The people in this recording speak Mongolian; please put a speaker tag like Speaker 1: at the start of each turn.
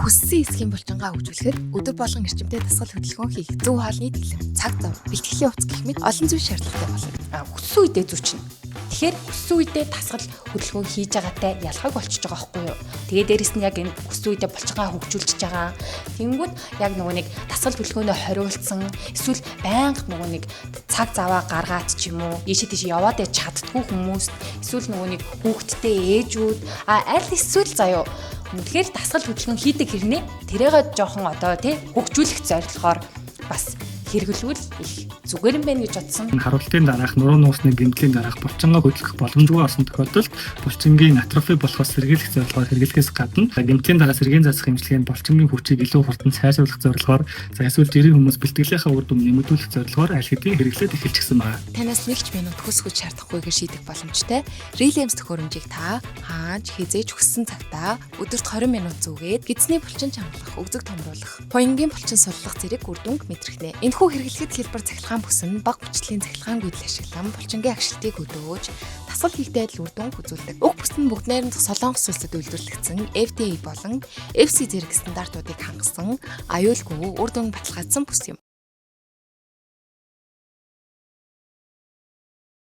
Speaker 1: Хүссэн эсхийн булчингаа хөгжүүлэхэд өдөр болгон эрчимтэй дасгал хөдөлгөөн хийх, зөв хоолны төлөв, цаг зав, бэлтгэлийн хувцас гэх мэт олон зүйл шаардлагатай болно.
Speaker 2: Хүссэн үедээ зүүчнэ. Тэгэхээр хүссэн үедээ дасгал хөдөлгөөн хийж байгаатай ялхаг болчихж байгаа байхгүй юу? Тэгээ дээрэс нь яг энэ хүссэн үедээ булчингаа хөгжүүлчихэж байгаа. Тэнгүүд яг нөгөө нэг дасгал хөдөлгөөнөө хориулсан, эсвэл байнга нөгөө нэг цаг заваа гаргаад ч юм уу, ийшээ тийш яваад чаддгүй хүмүүс, эсвэл нөгөө нэг хүүхэдтэй ээжүүд, аль эсвэл заяа үнэхээр дасгал хөдөлгөөн хийдэг хэрнээ тэрийгээ жоохон одоо тий хөгжүүлэх зорилгоор бас хэрэглүүл их зүгээр юм байна гэж бодсон.
Speaker 3: Харуултын дараах нуруу нуусны гэмтлийн дараах булчингаа хөдлөх боломжгүй болсон тохиолдолд булчингийн атрофи болохоос сэргийлэх зорилгоор хэрэглэхээс гадна гэмтлийн дараа сэргийн засах эмчилгээнд булчингийн хүчийг илүү хурдан сайжруулах зорилгоор эсвэл жирийн хүмүүс бэлтгэлийнхаа үр дүн нэмэгдүүлэх зорилгоор аль хэдийн хэрэглээд эхэлчихсэн байна.
Speaker 1: Танаас нэг ч минут хүсгэж шаардахгүйгээр шийдэх боломжтой. Рилиамс төхөөрөмжийг та хааж хизээж хүссэн цагтаа өдөрт 20 минут зүгээд гидсний булчин чангалах, өгзөг томруулах, поингийн булчин суллах зэрэг үр дүнг мэдрэгнэ. Энэхүү хэрэглэхэд хэлбэр цахилгаан бүсэн, баг хүчлийн цахилгаан гүйдэл ашиглан булчингийн агшилтыг хөдөөж дасгал хийхдээ л үр дүн үзүүлдэг. Уг бүс нь бүгд найрамдах Солонгос улсад үйлдвэрлэгдсэн FDA болон FC зэрэг стандартуудыг хангасан аюулгүй үр дүн баталгаажсан бүс юм.